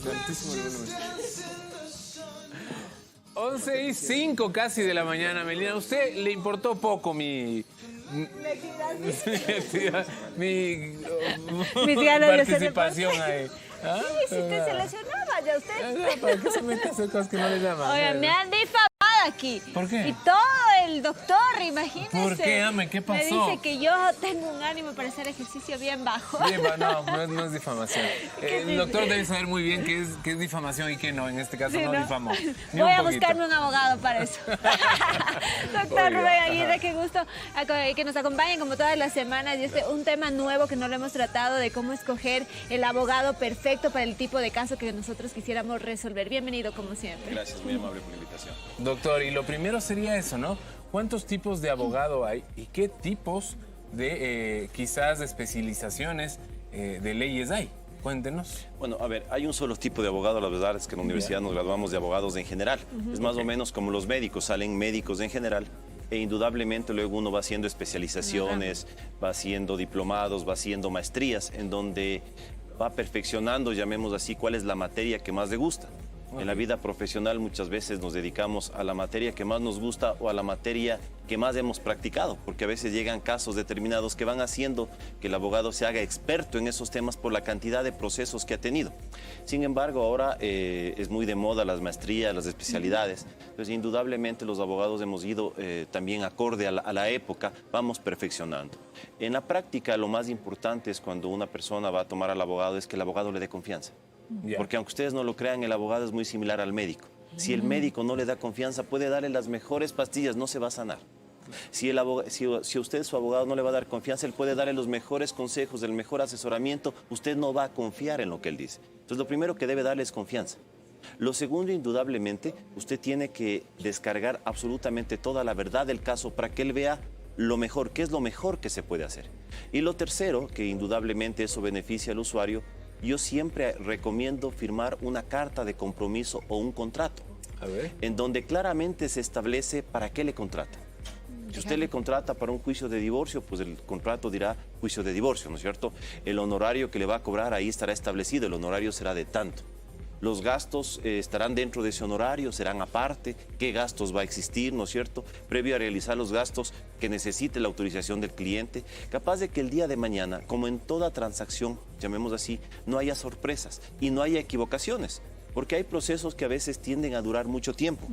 Santísimo el volumen. 11:05 casi de la mañana, Melina. ¿A usted le importó poco mi participación ahí? ¿Ah? Sí, si te seleccionaba ya usted. ¿Para qué se mete a hacer cosas que no le llaman? Oye, me han difamado aquí. ¿Por qué? Y todo el doctor, imagínese. ¿Por qué, Ame? ¿Qué pasó? Me dice que yo tengo un ánimo para hacer ejercicio bien bajo. No es difamación. El doctor debe saber muy bien qué es difamación y qué no. En este caso Sí, no difamó. Ni Voy un a poquito. buscarme un abogado para eso. Doctor Oiga, Rubén Aguirre, qué gusto que nos acompañen como todas las semanas. Y un tema nuevo que no lo hemos tratado, de cómo escoger el abogado perfecto para el tipo de caso que nosotros quisiéramos resolver. Bienvenido, como siempre. Gracias, muy amable por la invitación. Doctor, y lo primero sería eso, ¿no? ¿Cuántos tipos de abogado hay y qué tipos de quizás de especializaciones de leyes hay? Cuéntenos. Bueno, a ver, hay un solo tipo de abogado, la verdad es que en la universidad nos graduamos de abogados en general. Es más o menos como los médicos, salen médicos en general e indudablemente luego uno va haciendo especializaciones, va haciendo diplomados, va haciendo maestrías, en donde va perfeccionando, llamemos así, cuál es la materia que más le gusta. En la vida profesional muchas veces nos dedicamos a la materia que más nos gusta o a la materia que más hemos practicado, porque a veces llegan casos determinados que van haciendo que el abogado se haga experto en esos temas por la cantidad de procesos que ha tenido. Sin embargo, ahora es muy de moda las maestrías, las especialidades. Entonces, indudablemente los abogados hemos ido también acorde a la época, vamos perfeccionando. En la práctica, lo más importante es cuando una persona va a tomar al abogado es que el abogado le dé confianza. Porque aunque ustedes no lo crean, el abogado es muy similar al médico. Si el médico no le da confianza, puede darle las mejores pastillas, no se va a sanar. Si usted, su abogado, no le va a dar confianza, él puede darle los mejores consejos, el mejor asesoramiento, usted no va a confiar en lo que él dice. Entonces, lo primero que debe darle es confianza. Lo segundo, indudablemente, usted tiene que descargar absolutamente toda la verdad del caso para que él vea lo mejor, qué es lo mejor que se puede hacer. Y lo tercero, que indudablemente eso beneficia al usuario, yo siempre recomiendo firmar una carta de compromiso o un contrato, en donde claramente se establece para qué le contrata. Si usted le contrata para un juicio de divorcio, pues el contrato dirá juicio de divorcio, ¿no es cierto? El honorario que le va a cobrar ahí estará establecido, el honorario será de tanto. Los gastos estarán dentro de ese honorario, serán aparte, qué gastos va a existir, ¿no es cierto? Previo a realizar los gastos que necesite la autorización del cliente, capaz de que el día de mañana, como en toda transacción, llamemos así, no haya sorpresas y no haya equivocaciones, porque hay procesos que a veces tienden a durar mucho tiempo.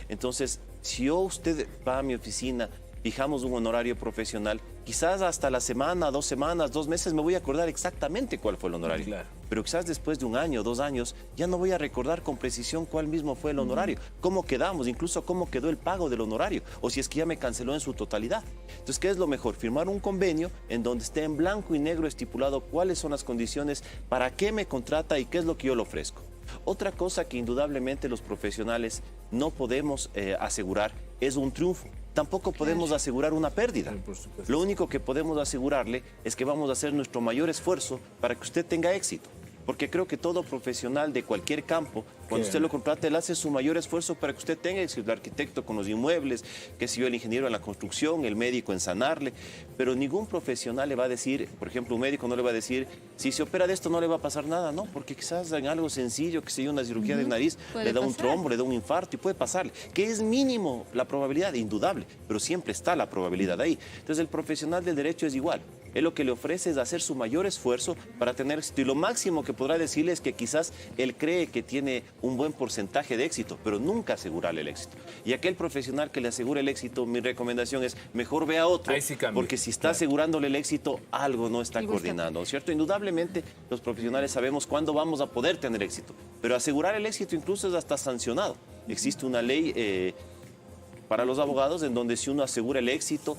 Entonces, si usted va a mi oficina, fijamos un honorario profesional, quizás hasta la semana, 2 semanas, 2 meses me voy a acordar exactamente cuál fue el honorario. Claro. Pero quizás después de 1 año, 2 años, ya no voy a recordar con precisión cuál mismo fue el honorario, cómo quedamos, incluso cómo quedó el pago del honorario, o si es que ya me canceló en su totalidad. Entonces, ¿qué es lo mejor? Firmar un convenio en donde esté en blanco y negro estipulado cuáles son las condiciones, para qué me contrata y qué es lo que yo le ofrezco. Otra cosa que indudablemente los profesionales no podemos asegurar es un triunfo. Tampoco podemos asegurar una pérdida. Lo único que podemos asegurarle es que vamos a hacer nuestro mayor esfuerzo para que usted tenga éxito. Porque creo que todo profesional de cualquier campo, cuando usted lo contrata, él hace su mayor esfuerzo para que usted tenga éxito. El arquitecto con los inmuebles, qué sé yo, el ingeniero en la construcción, el médico en sanarle. Pero ningún profesional le va a decir, por ejemplo, un médico no le va a decir, si se opera de esto no le va a pasar nada, no, porque quizás en algo sencillo, que sé yo, una cirugía de nariz, le da un trombo, le da un infarto y puede pasarle. Que es mínimo la probabilidad, indudable, pero siempre está la probabilidad ahí. Entonces el profesional del derecho es igual. Él lo que le ofrece es hacer su mayor esfuerzo para tener éxito. Y lo máximo que podrá decirle es que quizás él cree que tiene un buen porcentaje de éxito, pero nunca asegurarle el éxito. Y aquel profesional que le asegure el éxito, mi recomendación es mejor vea a otro, porque si está asegurándole el éxito, algo no está coordinando, ¿no es cierto? Indudablemente los profesionales sabemos cuándo vamos a poder tener éxito, pero asegurar el éxito incluso es hasta sancionado. Existe una ley para los abogados en donde si uno asegura el éxito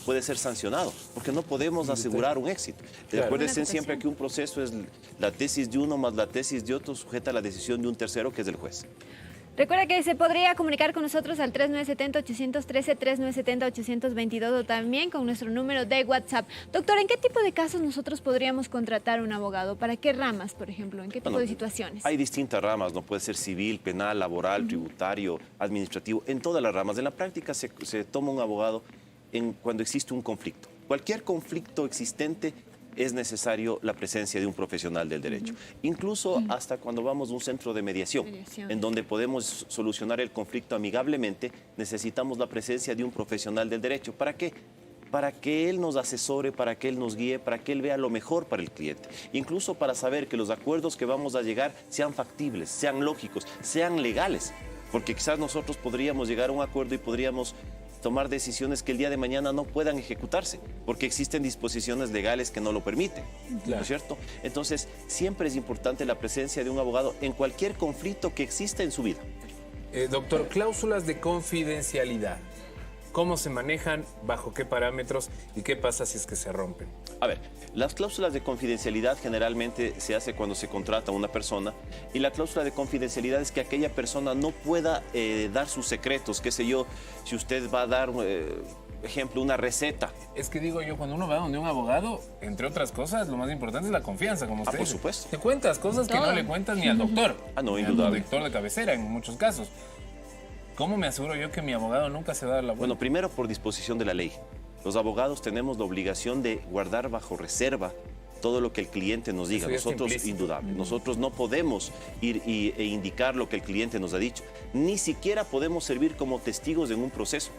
puede ser sancionado, porque no podemos asegurar un éxito. Recuérdense siempre que un proceso es la tesis de uno más la tesis de otro, sujeta a la decisión de un tercero que es el juez. Recuerda que se podría comunicar con nosotros al 3970-813, 3970-822 o también con nuestro número de WhatsApp. Doctor, ¿en qué tipo de casos nosotros podríamos contratar un abogado? ¿Para qué ramas, por ejemplo? ¿En qué tipo de situaciones? Hay distintas ramas, no puede ser civil, penal, laboral, tributario, administrativo, en todas las ramas. En la práctica se toma un abogado cuando existe un conflicto. cualquier conflicto existente es necesario la presencia de un profesional del derecho. Incluso hasta cuando vamos a un centro de mediación, en donde podemos solucionar el conflicto amigablemente, necesitamos la presencia de un profesional del derecho. ¿Para qué? Para que él nos asesore, para que él nos guíe, para que él vea lo mejor para el cliente. Incluso para saber que los acuerdos que vamos a llegar sean factibles, sean lógicos, sean legales. Porque quizás nosotros podríamos llegar a un acuerdo y podríamos tomar decisiones que el día de mañana no puedan ejecutarse, porque existen disposiciones legales que no lo permiten, ¿no es cierto? Entonces, siempre es importante la presencia de un abogado en cualquier conflicto que exista en su vida. Doctor, cláusulas de confidencialidad. ¿Cómo se manejan? ¿Bajo qué parámetros? ¿Y qué pasa si es que se rompen? A ver, las cláusulas de confidencialidad generalmente se hace cuando se contrata a una persona, y la cláusula de confidencialidad es que aquella persona no pueda dar sus secretos, qué sé yo, si usted va a dar, ejemplo, una receta. Es que digo yo, cuando uno va donde un abogado, entre otras cosas, lo más importante es la confianza, como usted por dice. supuesto. Te cuentas cosas que no le cuentas ni al doctor. No, ni indudable. al doctor de cabecera en muchos casos. ¿Cómo me aseguro yo que mi abogado nunca se va a dar la vuelta? Bueno, primero por disposición de la ley. Los abogados tenemos la obligación de guardar bajo reserva todo lo que el cliente nos diga. Nosotros, indudable. Nosotros no podemos ir e indicar lo que el cliente nos ha dicho. Ni siquiera podemos servir como testigos en un proceso,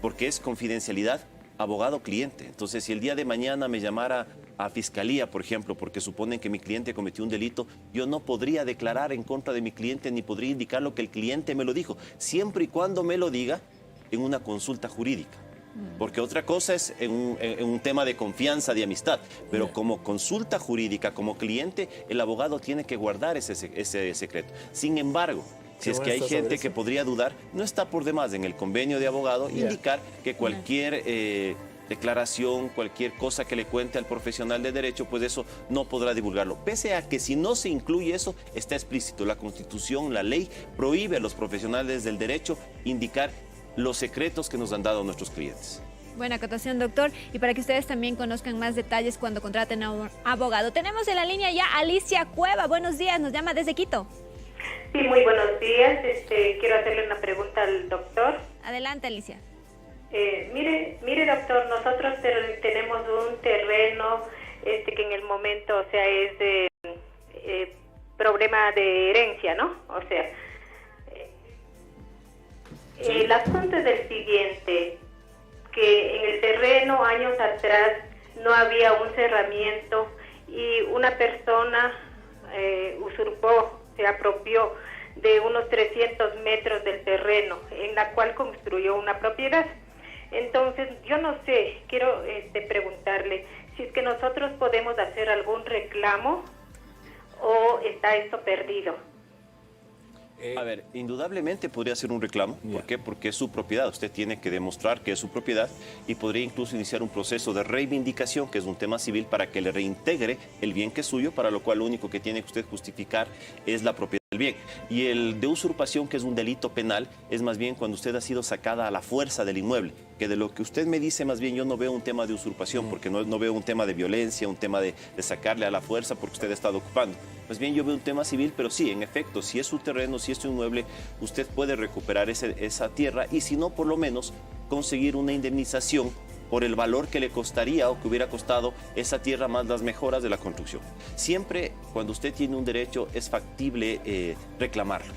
porque es confidencialidad abogado-cliente. Entonces, si el día de mañana me llamara a fiscalía, por ejemplo, porque suponen que mi cliente cometió un delito, yo no podría declarar en contra de mi cliente ni podría indicar lo que el cliente me lo dijo, siempre y cuando me lo diga en una consulta jurídica. Porque otra cosa es en un tema de confianza, de amistad, pero como consulta jurídica, como cliente, el abogado tiene que guardar ese secreto. Sin embargo, si es que hay gente que podría dudar, no está por demás en el convenio de abogado indicar que cualquier declaración, cualquier cosa que le cuente al profesional de derecho, pues eso no podrá divulgarlo. Pese a que si no se incluye eso, está explícito. La Constitución, la ley, prohíbe a los profesionales del derecho indicar los secretos que nos han dado nuestros clientes. Buena acotación, doctor. Y para que ustedes también conozcan más detalles cuando contraten a un abogado, tenemos en la línea ya a Alicia Cueva. Buenos días, nos llama desde Quito. Sí, muy buenos días. Quiero hacerle una pregunta al doctor. Adelante, Alicia. Mire, doctor, nosotros tenemos un terreno que en el momento, o sea, es de problema de herencia, ¿no? O sea, el asunto es el siguiente, que en el terreno años atrás no había un cerramiento y una persona usurpó, se apropió de unos 300 metros del terreno en la cual construyó una propiedad. Entonces, yo no sé, quiero preguntarle si es que nosotros podemos hacer algún reclamo o está esto perdido. A ver, indudablemente podría ser un reclamo. ¿Por qué? Porque es su propiedad. Usted tiene que demostrar que es su propiedad y podría incluso iniciar un proceso de reivindicación, que es un tema civil, para que le reintegre el bien que es suyo, para lo cual lo único que tiene que usted justificar es la propiedad del bien. Y el de usurpación, que es un delito penal, es más bien cuando usted ha sido sacada a la fuerza del inmueble. Que de lo que usted me dice, más bien yo no veo un tema de usurpación, porque no veo un tema de violencia, un tema de sacarle a la fuerza porque usted ha estado ocupando. Más bien yo veo un tema civil, pero sí, en efecto, si es su terreno, si es su inmueble, usted puede recuperar esa tierra y si no, por lo menos conseguir una indemnización por el valor que le costaría o que hubiera costado esa tierra más las mejoras de la construcción. Siempre cuando usted tiene un derecho es factible reclamarlo.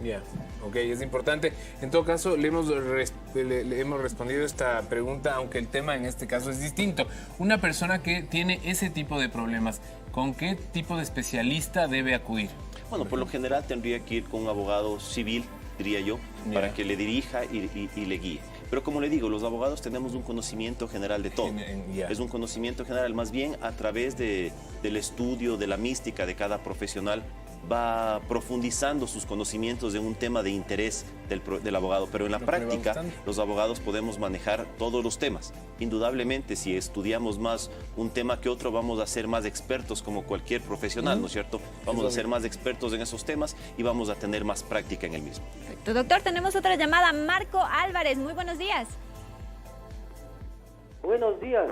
Ya, ok, es importante. En todo caso, le hemos respondido esta pregunta, aunque el tema en este caso es distinto. Una persona que tiene ese tipo de problemas, ¿con qué tipo de especialista debe acudir? Bueno, por lo general tendría que ir con un abogado civil, diría yo, para que le dirija y le guíe. Pero como le digo, los abogados tenemos un conocimiento general de todo. Es un conocimiento general, más bien a través del estudio, de la mística de cada profesional, va profundizando sus conocimientos en un tema de interés del abogado, pero en la práctica los abogados podemos manejar todos los temas. Indudablemente, si estudiamos más un tema que otro, vamos a ser más expertos como cualquier profesional, ¿no es cierto? Vamos a ser más expertos en esos temas y vamos a tener más práctica en el mismo. Perfecto. Doctor, tenemos otra llamada. Marco Álvarez, muy buenos días. Buenos días.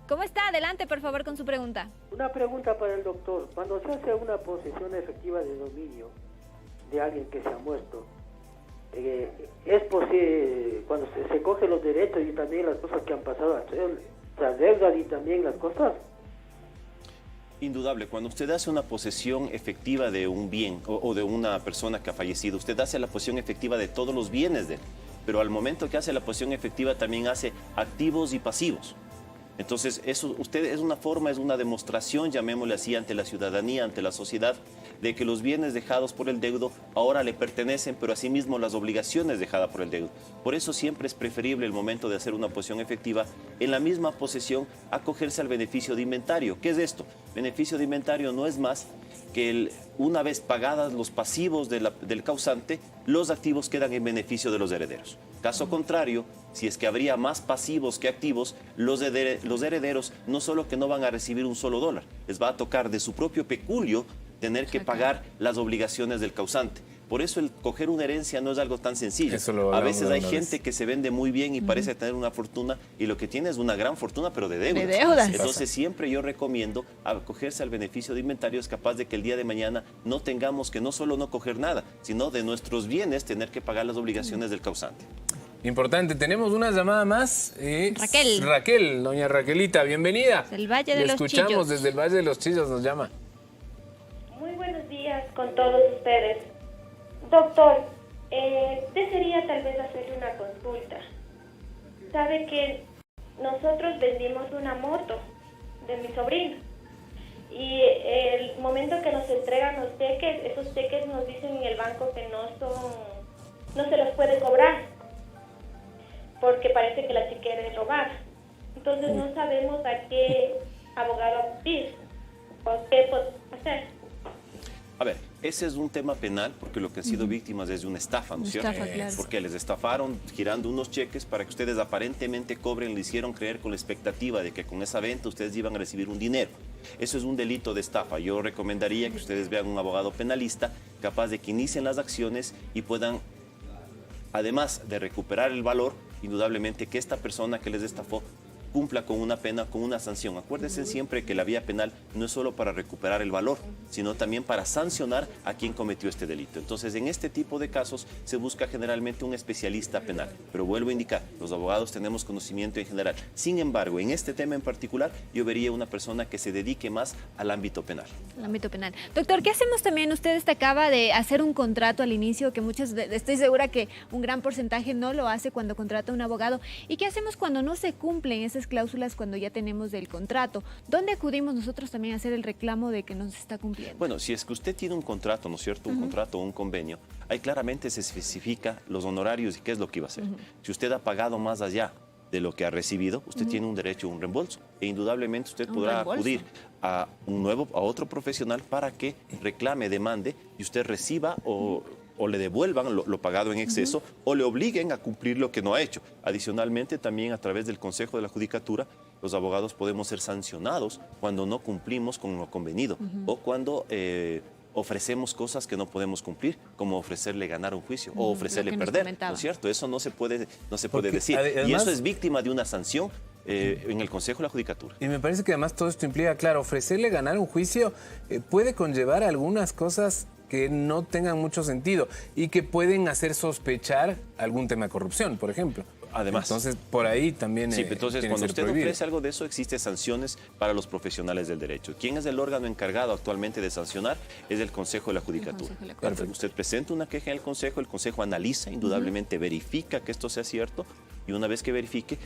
¿Cómo está? Adelante, por favor, con su pregunta. Una pregunta para el doctor. Cuando se hace una posesión efectiva de dominio de alguien que se ha muerto, es posible, cuando se coge los derechos y también las cosas que han pasado, las deudas y también las cosas. Indudable, cuando usted hace una posesión efectiva de un bien o de una persona que ha fallecido, usted hace la posesión efectiva de todos los bienes de él, pero al momento que hace la posesión efectiva también hace activos y pasivos. Entonces, eso usted es una forma, es una demostración, llamémosle así, ante la ciudadanía, ante la sociedad, de que los bienes dejados por el deudo ahora le pertenecen, pero asimismo las obligaciones dejadas por el deudo. Por eso siempre es preferible el momento de hacer una posesión efectiva, en la misma posesión, acogerse al beneficio de inventario. ¿Qué es esto? Beneficio de inventario no es más que una vez pagadas los pasivos del causante, los activos quedan en beneficio de los herederos. Caso contrario, si es que habría más pasivos que activos, los herederos no solo que no van a recibir un solo dólar, les va a tocar de su propio peculio tener que pagar las obligaciones del causante. Por eso el coger una herencia no es algo tan sencillo. A veces hay gente que se vende muy bien y parece tener una fortuna y lo que tiene es una gran fortuna, pero de deudas. De deudas. Entonces siempre yo recomiendo acogerse al beneficio de inventario, es capaz de que el día de mañana no tengamos que no solo no coger nada, sino de nuestros bienes tener que pagar las obligaciones del causante. Importante, tenemos una llamada más. Raquel. Raquel, doña Raquelita, bienvenida. Del Valle de Le los escuchamos Chillos. desde el Valle de los Chillos, nos llama. Muy buenos días con todos ustedes. Doctor, desearía tal vez hacerle una consulta. Sabe que nosotros vendimos una moto de mi sobrino y el momento que nos entregan los cheques, esos cheques nos dicen en el banco que no se los puede cobrar porque parece que la chequera es robada. Entonces no sabemos a qué abogado acudir o qué hacer. A ver, ese es un tema penal porque lo que han sido víctimas es de una estafa, ¿no es cierto? Estafa, claro. Porque les estafaron girando unos cheques para que ustedes aparentemente cobren, le hicieron creer con la expectativa de que con esa venta ustedes iban a recibir un dinero. Eso es un delito de estafa. Yo recomendaría que ustedes vean un abogado penalista capaz de que inicien las acciones y puedan, además de recuperar el valor, indudablemente que esta persona que les estafó cumpla con una pena, con una sanción. Acuérdense siempre que la vía penal no es solo para recuperar el valor, sino también para sancionar a quien cometió este delito. Entonces, en este tipo de casos se busca generalmente un especialista penal. Pero vuelvo a indicar, los abogados tenemos conocimiento en general. Sin embargo, en este tema en particular, yo vería una persona que se dedique más al ámbito penal. El ámbito penal. Doctor, ¿qué hacemos también? Usted destacaba de hacer un contrato al inicio, que estoy segura que un gran porcentaje no lo hace cuando contrata un abogado. ¿Y qué hacemos cuando no se cumplen esas cláusulas cuando ya tenemos el contrato? ¿Dónde acudimos nosotros también a hacer el reclamo de que no se está cumpliendo? Bueno, si es que usted tiene un contrato, ¿no es cierto? Un contrato o un convenio, ahí claramente se especifica los honorarios y qué es lo que iba a hacer. Si usted ha pagado más allá de lo que ha recibido, usted tiene un derecho a un reembolso. E indudablemente usted podrá acudir a otro profesional para que reclame, demande y usted reciba o le devuelvan lo pagado en exceso o le obliguen a cumplir lo que no ha hecho. Adicionalmente, también a través del Consejo de la Judicatura, los abogados podemos ser sancionados cuando no cumplimos con lo convenido o cuando ofrecemos cosas que no podemos cumplir, como ofrecerle ganar un juicio o ofrecerle perder, ¿no es cierto? Eso no se puede decir. Además, y eso es víctima de una sanción en el Consejo de la Judicatura. Y me parece que además todo esto implica, claro, ofrecerle ganar un juicio puede conllevar algunas cosas que no tengan mucho sentido y que pueden hacer sospechar algún tema de corrupción, por ejemplo. Además. Entonces, por ahí también Sí, entonces tiene cuando que ser usted prohibido. ofrece algo de eso, existe sanciones para los profesionales del derecho. ¿Quién es el órgano encargado actualmente de sancionar? Es el Consejo de la Judicatura. Perfecto. Usted presenta una queja en el Consejo analiza, indudablemente verifica que esto sea cierto y una vez que verifique,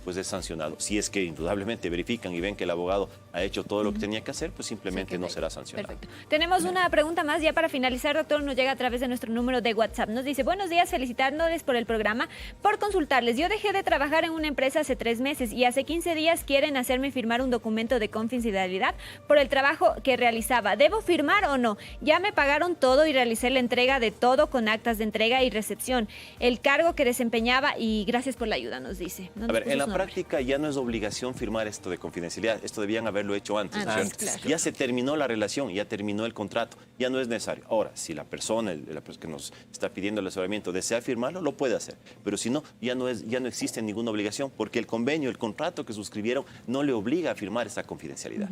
pues es sancionado. Si es que indudablemente verifican y ven que el abogado ha hecho todo lo que tenía que hacer, pues simplemente no será sancionado. Perfecto. Tenemos una pregunta más ya para finalizar, doctor. Nos llega a través de nuestro número de WhatsApp. Nos dice: buenos días, felicitándoles por el programa. Por consultarles, yo dejé de trabajar en una empresa hace 3 meses y hace 15 días quieren hacerme firmar un documento de confidencialidad por el trabajo que realizaba. ¿Debo firmar o no? Ya me pagaron todo y realicé la entrega de todo con actas de entrega y recepción. El cargo que desempeñaba y gracias por la ayuda, nos dice. No A ver, en la nombre. práctica ya no es obligación firmar esto de confidencialidad. Esto debían haberlo hecho antes, ¿no es Antes, cierto? claro. Ya se terminó la relación, ya terminó el contrato, ya no es necesario. Ahora, si la persona que nos está pidiendo el asesoramiento desea firmarlo, lo puede hacer. Pero si no, ya no existe ninguna obligación porque el convenio, el contrato que suscribieron no le obliga a firmar esa confidencialidad.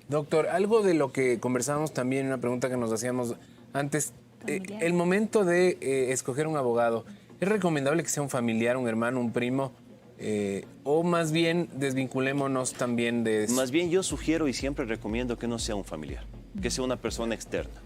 Doctor, algo de lo que conversábamos también, una pregunta que nos hacíamos antes, el momento de escoger un abogado, ¿es recomendable que sea un familiar, un hermano, un primo? O más bien desvinculémonos también de eso. Más bien yo sugiero y siempre recomiendo que no sea un familiar, que sea una persona externa.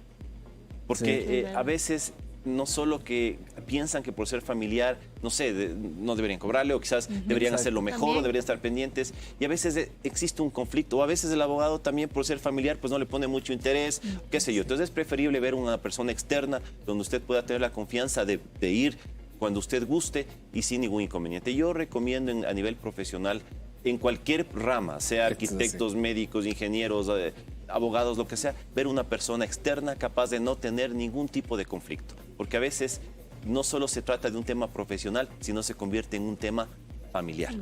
Porque a veces no solo que piensan que por ser familiar, no sé, no deberían cobrarle o quizás deberían hacerlo mejor También. o deberían estar pendientes. Y a veces existe un conflicto. O a veces el abogado también por ser familiar pues no le pone mucho interés, qué sé yo. Entonces es preferible ver una persona externa donde usted pueda tener la confianza de ir cuando usted guste y sin ningún inconveniente. Yo recomiendo a nivel profesional, en cualquier rama, sea arquitectos, médicos, ingenieros, abogados, lo que sea, ver una persona externa capaz de no tener ningún tipo de conflicto. Porque a veces no solo se trata de un tema profesional, sino se convierte en un tema familiar.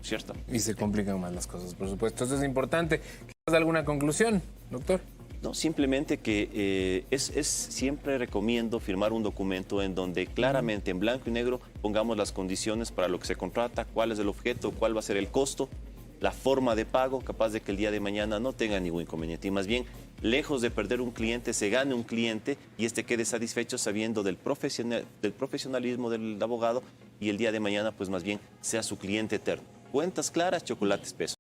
¿Cierto? Y se complican más las cosas, por supuesto. Eso es importante. ¿Quieres alguna conclusión, doctor? No, simplemente que siempre recomiendo firmar un documento en donde claramente en blanco y negro pongamos las condiciones para lo que se contrata, cuál es el objeto, cuál va a ser el costo, la forma de pago, capaz de que el día de mañana no tenga ningún inconveniente. Y más bien, lejos de perder un cliente, se gane un cliente y este quede satisfecho sabiendo del profesionalismo del abogado y el día de mañana, pues más bien, sea su cliente eterno. Cuentas claras, chocolate espeso.